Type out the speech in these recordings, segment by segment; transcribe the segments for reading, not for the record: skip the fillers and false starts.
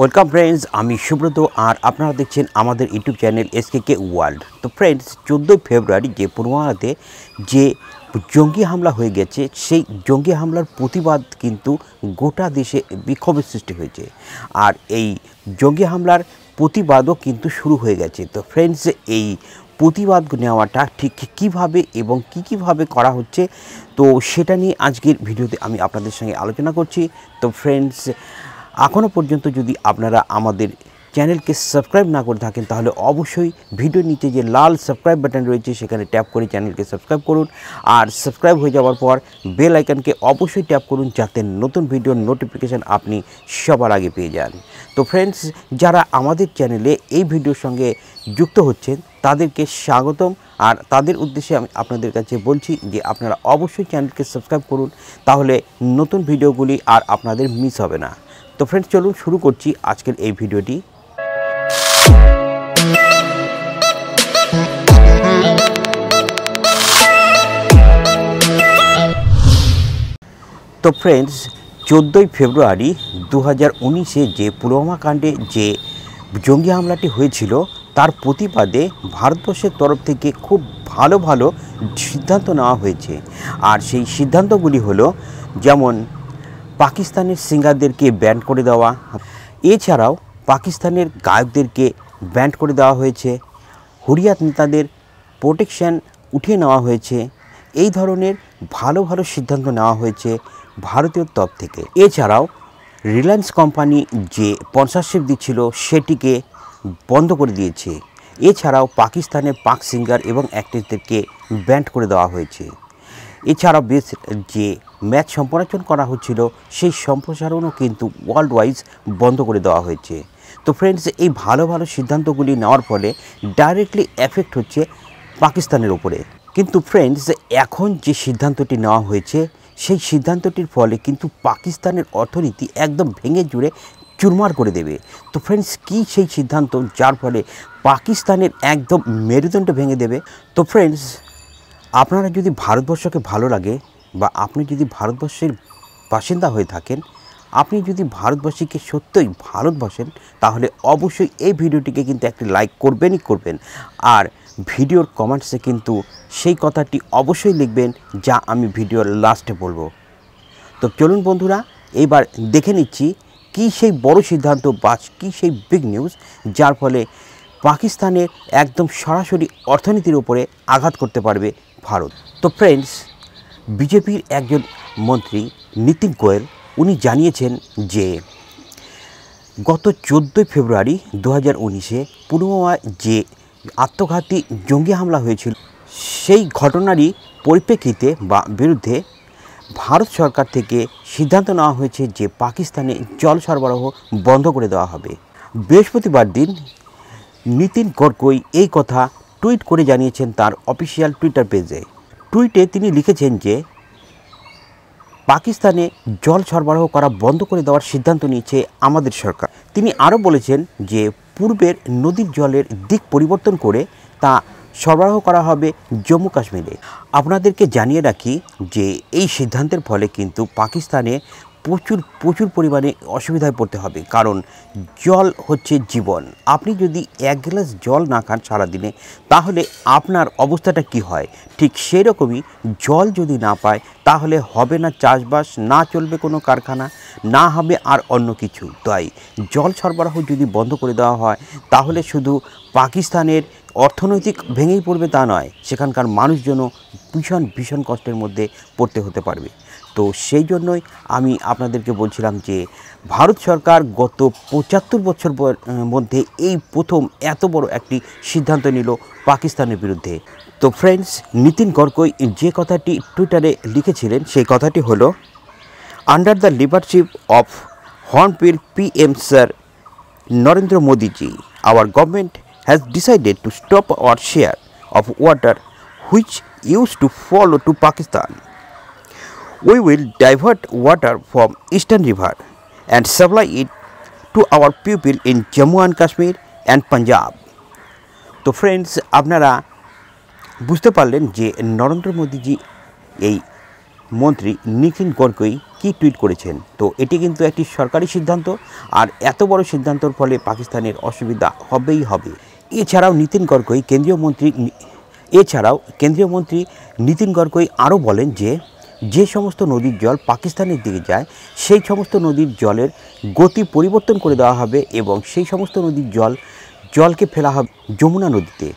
Welcome friends, আমি সুব্রত আর আপনারা দেখছেন আমাদের ইউটিউব চ্যানেল এসকে ওয়ার্ল্ড। তো ফ্রেন্ডস, 14 ফেব্রুয়ারি যে পুলওয়ামাতে যে জঙ্গি হামলা হয়ে গেছে, সেই জঙ্গি হামলার প্রতিবাদ কিন্তু গোটা দেশে বিক্ষোভের সৃষ্টি হয়েছে। আর এই জঙ্গি হামলার প্রতিবাদও কিন্তু শুরু হয়ে গেছে। তো ফ্রেন্ডস, এই প্রতিবাদ নেওয়াটা ঠিক কীভাবে এবং কীভাবে করা হচ্ছে, তো সেটা নিয়ে আজকের ভিডিওতে আমি আপনাদের সঙ্গে আলোচনা করছি। তো ফ্রেন্ডস, এখনও পর্যন্ত যদি আপনারা আমাদের চ্যানেলকে সাবস্ক্রাইব না করে থাকেন, তাহলে অবশ্যই ভিডিওর নিচে যে লাল সাবস্ক্রাইব বাটন রয়েছে সেখানে ট্যাপ করে চ্যানেলকে সাবস্ক্রাইব করুন। আর সাবস্ক্রাইব হয়ে যাওয়ার পর বেল আইকনকে অবশ্যই ট্যাপ করুন, যাতে নতুন ভিডিওর নোটিফিকেশান আপনি সবার আগে পেয়ে যান। তো ফ্রেন্ডস, যারা আমাদের চ্যানেলে এই ভিডিওর সঙ্গে যুক্ত হচ্ছেন তাদেরকে স্বাগতম। আর তাদের উদ্দেশ্যে আমি আপনাদের কাছে বলছি যে আপনারা অবশ্যই চ্যানেলকে সাবস্ক্রাইব করুন, তাহলে নতুন ভিডিওগুলি আর আপনাদের মিস হবে না। তো ফ্রেন্ডস, চলুন শুরু করছি আজকের এই ভিডিওটি। তো ফ্রেন্ডস, 14 ফেব্রুয়ারি 2019-এ যে পুলওয়ামা কাণ্ডে যে জঙ্গি হামলাটি হয়েছিল, তার প্রতিবাদে ভারতবর্ষের তরফ থেকে খুব ভালো ভালো সিদ্ধান্ত নেওয়া হয়েছে। আর সেই সিদ্ধান্তগুলি হলো, যেমন পাকিস্তানের সিঙ্গারদেরকে ব্যান করে দেওয়া, এছাড়াও পাকিস্তানের গায়কদেরকে ব্যান করে দেওয়া হয়েছে, হুরিয়াত নেতাদের প্রোটেকশন উঠিয়ে নেওয়া হয়েছে। এই ধরনের ভালো ভালো সিদ্ধান্ত নেওয়া হয়েছে ভারতীয় তরফ থেকে। এছাড়াও রিলায়েন্স কোম্পানি যে স্পন্সরশিপ দিচ্ছিল সেটিকে বন্ধ করে দিয়েছে। এছাড়াও পাকিস্তানের পাক সিঙ্গার এবং অ্যাক্টরদেরকে ব্যান করে দেওয়া হয়েছে। এছাড়াও বেশ যে ম্যাচ সম্প্রচার করা হচ্ছিল, সেই সম্প্রসারণও কিন্তু ওয়ার্ল্ড ওয়াইজ বন্ধ করে দেওয়া হয়েছে। তো ফ্রেন্ডস, এই ভালো ভালো সিদ্ধান্তগুলি নেওয়ার ফলে ডাইরেক্টলি এফেক্ট হচ্ছে পাকিস্তানের ওপরে। কিন্তু ফ্রেন্ডস, এখন যে সিদ্ধান্তটি নেওয়া হয়েছে, সেই সিদ্ধান্তটির ফলে কিন্তু পাকিস্তানের অর্থনীতি একদম ভেঙে জুড়ে চুরমার করে দেবে। তো ফ্রেন্ডস, কী সেই সিদ্ধান্ত যার ফলে পাকিস্তানের একদম মেরুদণ্ড ভেঙে দেবে? তো ফ্রেন্ডস, আপনারা যদি ভারতবর্ষকে ভালো লাগে বা আপনি যদি ভারতবর্ষের বাসিন্দা হয়ে থাকেন, আপনি যদি ভারতবাসীকে সত্যই ভারতবাসেন, তাহলে অবশ্যই এই ভিডিওটিকে কিন্তু একটি লাইক করবেনই করবেন। আর ভিডিওর কমেন্টসে কিন্তু সেই কথাটি অবশ্যই লিখবেন যা আমি ভিডিওর লাস্টে বলবো। তো চলুন বন্ধুরা, এইবার দেখে নিচ্ছি কী সেই বড় সিদ্ধান্ত বা কী সেই বিগ নিউজ যার ফলে পাকিস্তানের একদম সরাসরি অর্থনীতির উপরে আঘাত করতে পারবে ভারত। তো ফ্রেন্ডস, বিজেপির একজন মন্ত্রী নীতিন গোয়েল উনি জানিয়েছেন যে গত 14 ফেব্রুয়ারি 2019-এ পুলওয়ামায় যে আত্মঘাতী জঙ্গি হামলা হয়েছিল, সেই ঘটনারই পরিপ্রেক্ষিতে বা বিরুদ্ধে ভারত সরকার থেকে সিদ্ধান্ত নেওয়া হয়েছে যে পাকিস্তানে জল সরবরাহ বন্ধ করে দেওয়া হবে। বৃহস্পতিবার দিন নীতিন গডকরি এই কথা টুইট করে জানিয়েছেন তার অফিসিয়াল টুইটার পেজে। টুইটে তিনি লিখেছেন যে পাকিস্তানে জল সরবরাহ করা বন্ধ করে দেওয়ার সিদ্ধান্ত নিয়েছে আমাদের সরকার। তিনি আরও বলেছেন যে পূর্বের নদীর জলের দিক পরিবর্তন করে তা সরবরাহ করা হবে জম্মু কাশ্মীরে। আপনাদেরকে জানিয়ে রাখি যে এই সিদ্ধান্তের ফলে কিন্তু পাকিস্তানে প্রচুর পরিমাণে অসুবিধায় পড়তে হবে, কারণ জল হচ্ছে জীবন। আপনি যদি এক গ্লাস জল না খান সারাদিনে, তাহলে আপনার অবস্থাটা কি হয়? ঠিক সেই রকমই জল যদি না পায়, তাহলে হবে না চাষবাস, না চলবে কোনো কারখানা, না হবে আর অন্য কিছু। তাই জল সরবরাহ যদি বন্ধ করে দেওয়া হয়, তাহলে শুধু পাকিস্তানের অর্থনৈতিক ভেঙেই পড়বে তা নয়, সেখানকার মানুষজনও ভীষণ কষ্টের মধ্যে পড়তে হতে পারবে। তো সেই জন্যই আমি আপনাদেরকে বলছিলাম যে ভারত সরকার গত 75 বছর মধ্যে এই প্রথম এত বড় একটি সিদ্ধান্ত নিল পাকিস্তানের বিরুদ্ধে। তো ফ্রেন্ডস, নীতিন গডকরি যে কথাটি টুইটারে লিখেছিলেন, সেই কথাটি হলো, under the leadership of Hornbill PM sir Narendra Modiji, our government has decided to stop our share of water which used to flow to Pakistan. We will divert water from Eastern River and supply it to our people in Jammu and Kashmir and Punjab. তো friends, আপনারা বুঝতে পারলেন যে নরেন্দ্র মোদীজি এই মন্ত্রী নিতিন গডকরি কি tweet করেছেন। তো এটি কিন্তু একটি সরকারি সিদ্ধান্ত, আর এত বড় সিদ্ধান্তর ফলে পাকিস্তানের অসুবিধা হবেই হবে। এছাড়াও কেন্দ্রীয় মন্ত্রী নিতিন গডকরি আরও বলেন যে সমস্ত নদীর জল পাকিস্তানের দিকে যায় সেই সমস্ত নদীর জলের গতি পরিবর্তন করে দেওয়া হবে এবং সেই সমস্ত নদীর জলকে ফেলা হবে যমুনা নদীতে।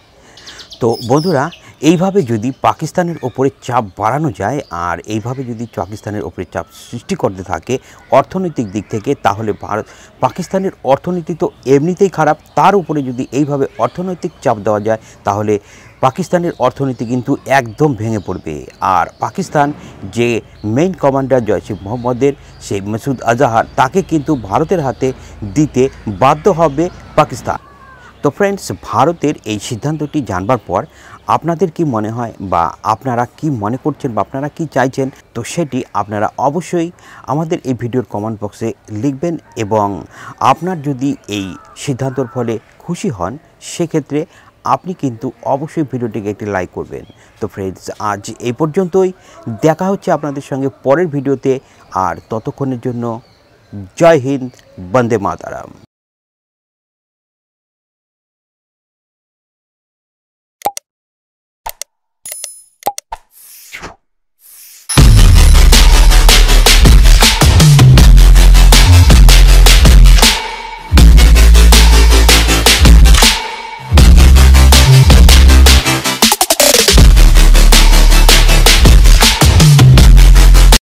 তো বন্ধুরা, এইভাবে যদি পাকিস্তানের ওপরে চাপ বাড়ানো যায় আর এইভাবে যদি পাকিস্তানের ওপরে চাপ সৃষ্টি করতে থাকে অর্থনৈতিক দিক থেকে, তাহলে পাকিস্তানের অর্থনীতি তো এমনিতেই খারাপ, তার উপরে যদি এইভাবে অর্থনৈতিক চাপ দেওয়া যায় তাহলে পাকিস্তানের অর্থনীতি কিন্তু একদম ভেঙে পড়বে। আর পাকিস্তান যে মেইন কমান্ডার জয়শ মোহাম্মদের সেই মাসুদ আজহার, তাকে কিন্তু ভারতের হাতে দিতে বাধ্য হবে পাকিস্তান। তো ফ্রেন্ডস, ভারতের এই সিদ্ধান্তটি জানবার পর আপনাদের কি মনে হয় বা আপনারা কি মনে করছেন বা আপনারা কি চাইছেন, তো সেটি আপনারা অবশ্যই আমাদের এই ভিডিওর কমেন্ট বক্সে লিখবেন। এবং আপনার যদি এই সিদ্ধান্তর ফলে খুশি হন সেক্ষেত্রে আপনি কিন্তু অবশ্যই ভিডিওটিকে একটি লাইক করবেন। তো ফ্রেন্ডস, আজ এই পর্যন্তই, দেখা হচ্ছে আপনাদের সঙ্গে পরের ভিডিওতে। আর ততক্ষণের জন্য জয় হিন্দ, বন্দে মাতারাম।